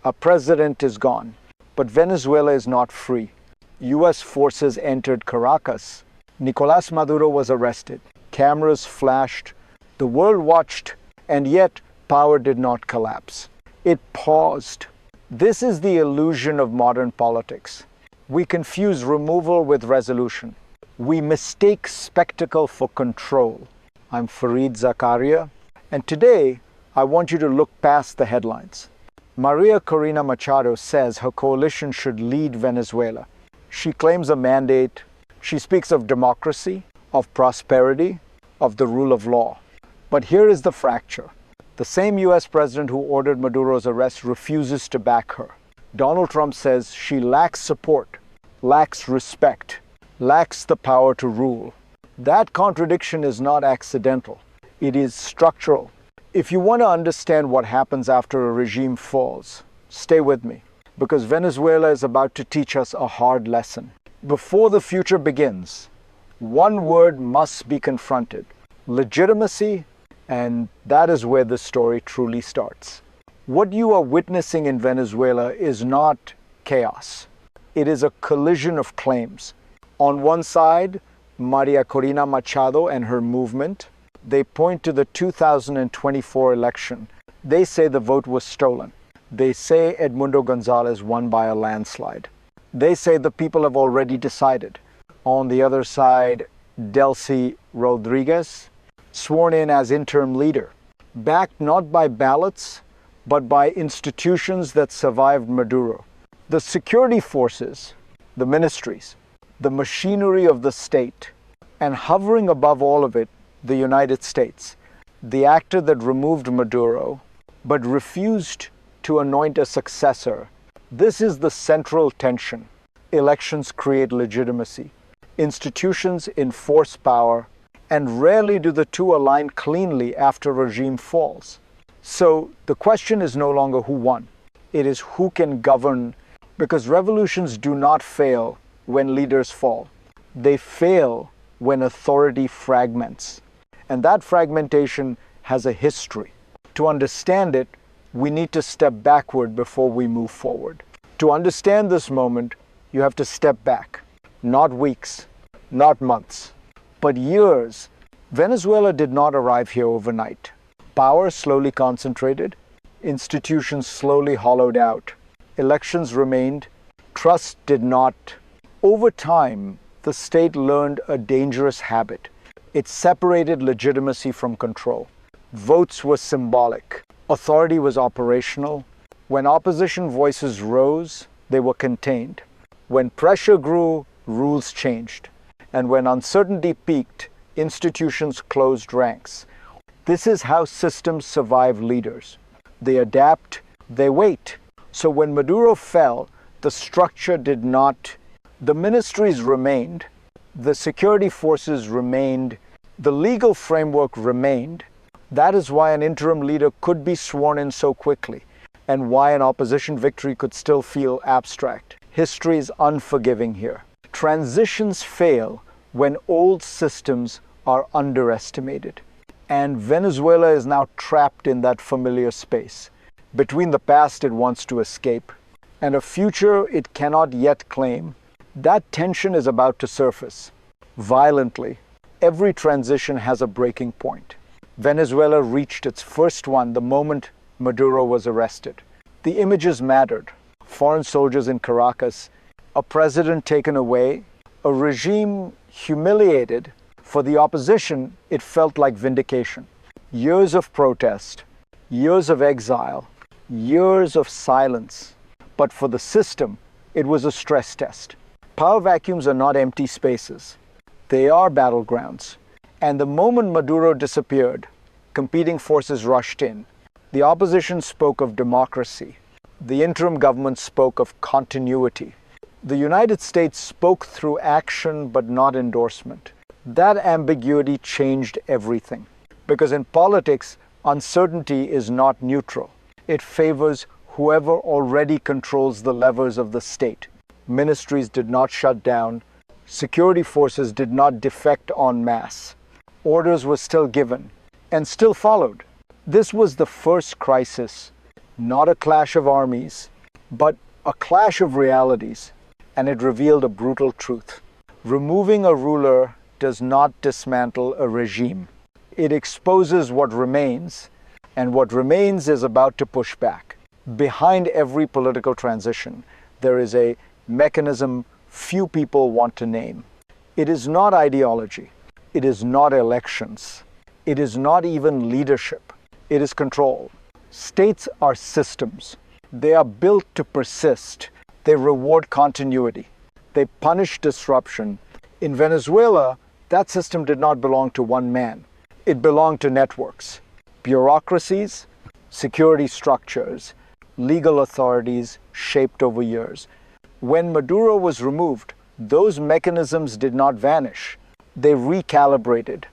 A president is gone, but Venezuela is not free. US forces entered Caracas. Nicolás Maduro was arrested. Cameras flashed. The world watched, and yet power did not collapse. It paused. This is the illusion of modern politics. We confuse removal with resolution. We mistake spectacle for control. I'm Fareed Zakaria, and today I want you to look past the headlines. María Corina Machado says her coalition should lead Venezuela. She claims a mandate. She speaks of democracy, of prosperity, of the rule of law. But here is the fracture. The same US president who ordered Maduro's arrest refuses to back her. Donald Trump says she lacks support, lacks respect, lacks the power to rule. That contradiction is not accidental. It is structural. If you want to understand what happens after a regime falls, stay with me, because Venezuela is about to teach us a hard lesson. Before the future begins, one word must be confronted: legitimacy, and that is where the story truly starts. What you are witnessing in Venezuela is not chaos. It is a collision of claims. On one side, María Corina Machado and her movement. They point to the 2024 election. They say the vote was stolen. They say Edmundo González won by a landslide. They say the people have already decided. On the other side, Delcy Rodriguez, sworn in as interim leader, backed not by ballots, but by institutions that survived Maduro. The security forces, the ministries, the machinery of the state, and hovering above all of it, the United States, the actor that removed Maduro, but refused to anoint a successor. This is the central tension. Elections create legitimacy. Institutions enforce power, and rarely do the two align cleanly after a regime falls. So the question is no longer who won. It is who can govern, because revolutions do not fail when leaders fall. They fail when authority fragments. And that fragmentation has a history. To understand it, we need to step backward before we move forward. To understand this moment, you have to step back. Not weeks, not months, but years. Venezuela did not arrive here overnight. Power slowly concentrated, institutions slowly hollowed out, elections remained, trust did not. Over time, the state learned a dangerous habit. It separated legitimacy from control. Votes were symbolic. Authority was operational. When opposition voices rose, they were contained. When pressure grew, rules changed. And when uncertainty peaked, institutions closed ranks. This is how systems survive leaders. They adapt, they wait. So when Maduro fell, the structure did not. The ministries remained. The security forces remained. The legal framework remained. That is why an interim leader could be sworn in so quickly, and why an opposition victory could still feel abstract. History is unforgiving here. Transitions fail when old systems are underestimated. And Venezuela is now trapped in that familiar space, between the past it wants to escape and a future it cannot yet claim. That tension is about to surface violently. Every transition has a breaking point. Venezuela reached its first one the moment Maduro was arrested. The images mattered. Foreign soldiers in Caracas, a president taken away, a regime humiliated. For the opposition, it felt like vindication. Years of protest, years of exile, years of silence. But for the system, it was a stress test. Power vacuums are not empty spaces. They are battlegrounds. And the moment Maduro disappeared, competing forces rushed in. The opposition spoke of democracy. The interim government spoke of continuity. The United States spoke through action but not endorsement. That ambiguity changed everything. Because in politics, uncertainty is not neutral. It favors whoever already controls the levers of the state. Ministries did not shut down. Security forces did not defect en masse. Orders were still given and still followed. This was the first crisis, not a clash of armies, but a clash of realities, and it revealed a brutal truth. Removing a ruler does not dismantle a regime. It exposes what remains, and what remains is about to push back. Behind every political transition, there is a mechanism few people want to name. It is not ideology. It is not elections. It is not even leadership. It is control. States are systems. They are built to persist. They reward continuity. They punish disruption. In Venezuela, that system did not belong to one man. It belonged to networks, bureaucracies, security structures, legal authorities shaped over years. When Maduro was removed, those mechanisms did not vanish. They recalibrated.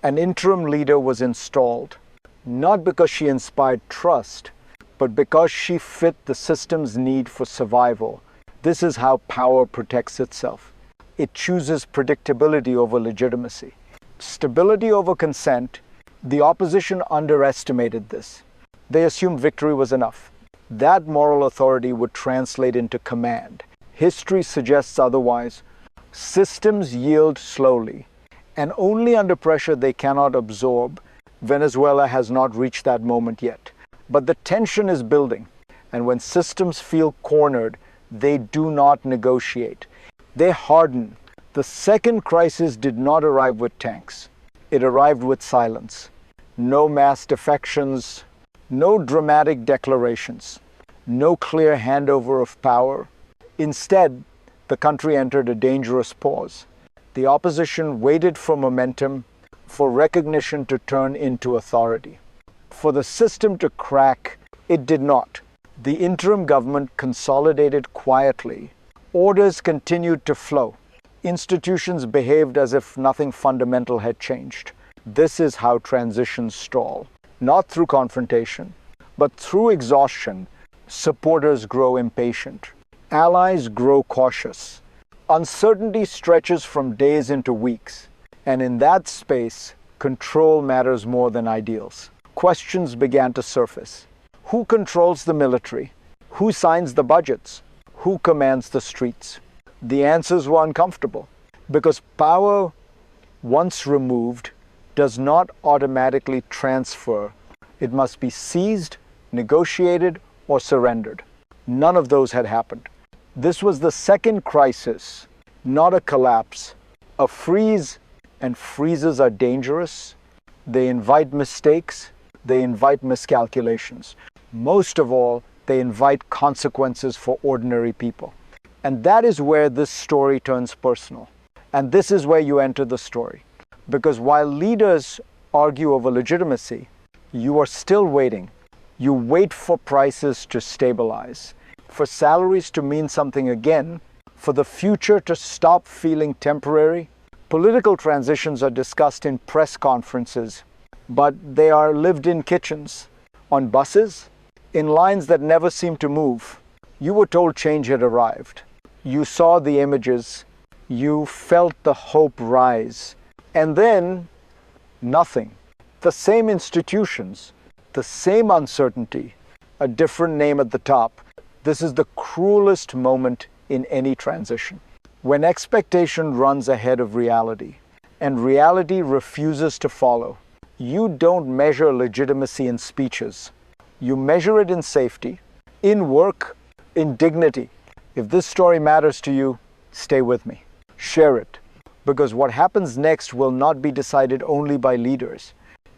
An interim leader was installed, not because she inspired trust, but because she fit the system's need for survival. This is how power protects itself. It chooses predictability over legitimacy. Stability over consent. The opposition underestimated this. They assumed victory was enough. That moral authority would translate into command. History suggests otherwise. Systems yield slowly, and only under pressure they cannot absorb. Venezuela has not reached that moment yet. But the tension is building, and when systems feel cornered, they do not negotiate. They harden. The second crisis did not arrive with tanks. It arrived with silence. No mass defections, no dramatic declarations, no clear handover of power. Instead, the country entered a dangerous pause. The opposition waited for momentum, for recognition to turn into authority. For the system to crack, it did not. The interim government consolidated quietly. Orders continued to flow. Institutions behaved as if nothing fundamental had changed. This is how transitions stall. Not through confrontation, but through exhaustion. Supporters grow impatient. Allies grow cautious. Uncertainty stretches from days into weeks. And in that space, control matters more than ideals. Questions began to surface. Who controls the military? Who signs the budgets? Who commands the streets? The answers were uncomfortable, because power, once removed, does not automatically transfer. It must be seized, negotiated, or surrendered. None of those had happened. This was the second crisis, not a collapse. A freeze, and freezes are dangerous. They invite mistakes. They invite miscalculations. Most of all, they invite consequences for ordinary people. And that is where this story turns personal. And this is where you enter the story. Because while leaders argue over legitimacy, you are still waiting. You wait for prices to stabilize, for salaries to mean something again, for the future to stop feeling temporary. Political transitions are discussed in press conferences, but they are lived in kitchens, on buses, in lines that never seem to move. You were told change had arrived. You saw the images. You felt the hope rise. And then, nothing. The same institutions, the same uncertainty, a different name at the top. This is the cruelest moment in any transition. When expectation runs ahead of reality, and reality refuses to follow, you don't measure legitimacy in speeches. You measure it in safety, in work, in dignity. If this story matters to you, stay with me. Share it. Because what happens next will not be decided only by leaders.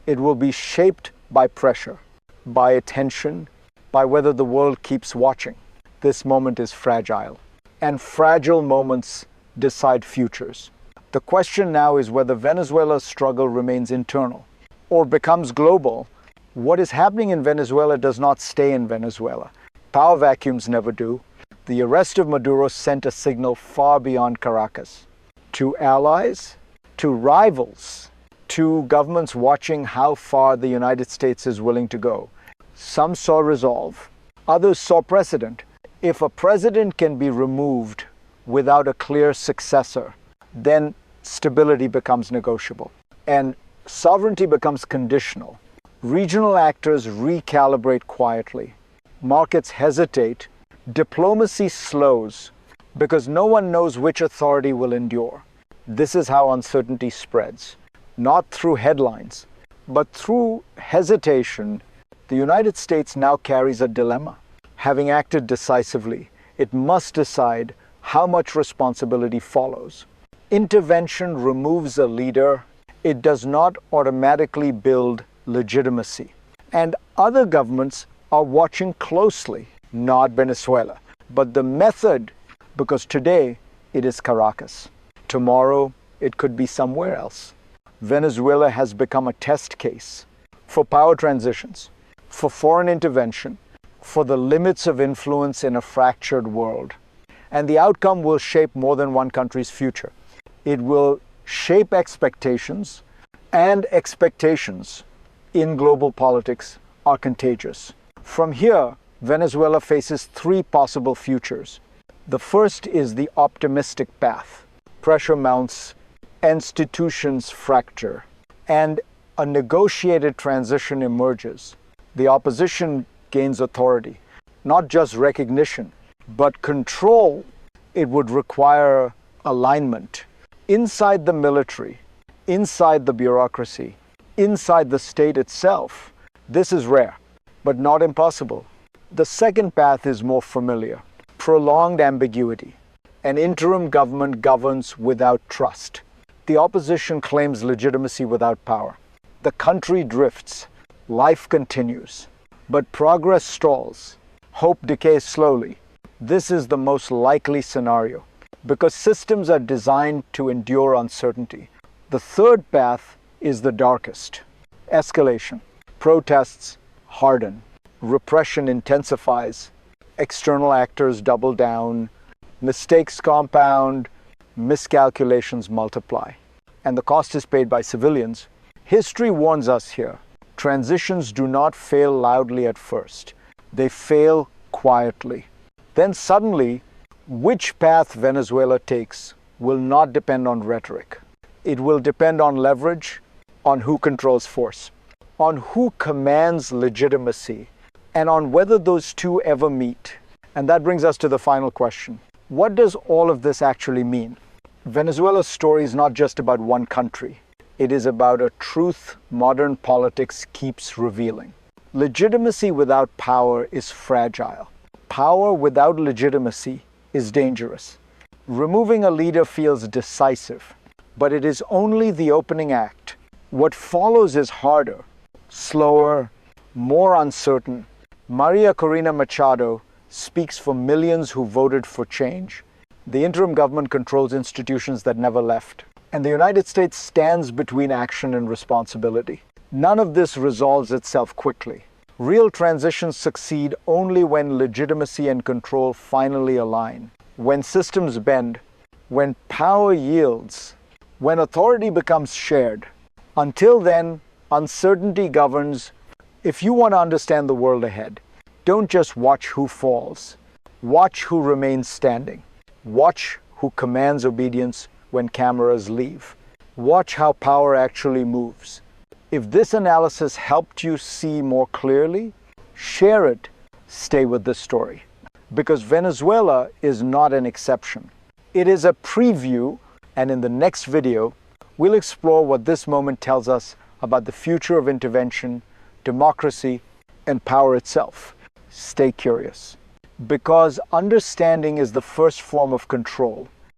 It will be shaped by pressure, by attention, by whether the world keeps watching. This moment is fragile. And fragile moments decide futures. The question now is whether Venezuela's struggle remains internal or becomes global. What is happening in Venezuela does not stay in Venezuela. Power vacuums never do. The arrest of Maduro sent a signal far beyond Caracas. To allies, to rivals, to governments watching how far the United States is willing to go. Some saw resolve. Others saw precedent. If a president can be removed without a clear successor, then stability becomes negotiable. And sovereignty becomes conditional. Regional actors recalibrate quietly. Markets hesitate Diplomacy slows because no one knows which authority will endure. This is how uncertainty spreads, not through headlines, but through hesitation. The United States now carries a dilemma. Having acted decisively, it must decide how much responsibility follows. Intervention removes a leader. It does not automatically build legitimacy. And other governments are watching closely, not Venezuela, but the method, because today it is Caracas. Tomorrow it could be somewhere else. Venezuela has become a test case for power transitions, for foreign intervention, for the limits of influence in a fractured world. And the outcome will shape more than one country's future. It will shape expectations, and expectations in global politics are contagious. From here, Venezuela faces three possible futures. The first is the optimistic path. Pressure mounts, institutions fracture, and a negotiated transition emerges. The opposition gains authority, not just recognition, but control. It would require alignment inside the military, inside the bureaucracy, inside the state itself. This is rare, but not impossible. The second path is more familiar. Prolonged ambiguity. An interim government governs without trust. The opposition claims legitimacy without power. The country drifts. Life continues. But progress stalls. Hope decays slowly. This is the most likely scenario because systems are designed to endure uncertainty. The third path is the darkest. Escalation. Protests harden. Repression intensifies. External actors double down. Mistakes compound. Miscalculations multiply. And the cost is paid by civilians. History warns us here. Transitions do not fail loudly at first. They fail quietly. Then suddenly, which path Venezuela takes will not depend on rhetoric. It will depend on leverage, on who controls force, on who commands legitimacy, and on whether those two ever meet. And that brings us to the final question. What does all of this actually mean? Venezuela's story is not just about one country. It is about a truth modern politics keeps revealing. Legitimacy without power is fragile. Power without legitimacy is dangerous. Removing a leader feels decisive, but it is only the opening act. What follows is harder, slower, more uncertain. María Corina Machado speaks for millions who voted for change. The interim government controls institutions that never left. And the United States stands between action and responsibility. None of this resolves itself quickly. Real transitions succeed only when legitimacy and control finally align, when systems bend, when power yields, when authority becomes shared. Until then, uncertainty governs. If you want to understand the world ahead, don't just watch who falls. Watch who remains standing. Watch who commands obedience when cameras leave. Watch how power actually moves. If this analysis helped you see more clearly, share it. Stay with the story. Because Venezuela is not an exception. It is a preview, and in the next video, we'll explore what this moment tells us about the future of intervention, democracy, and power itself. Stay curious. Because understanding is the first form of control.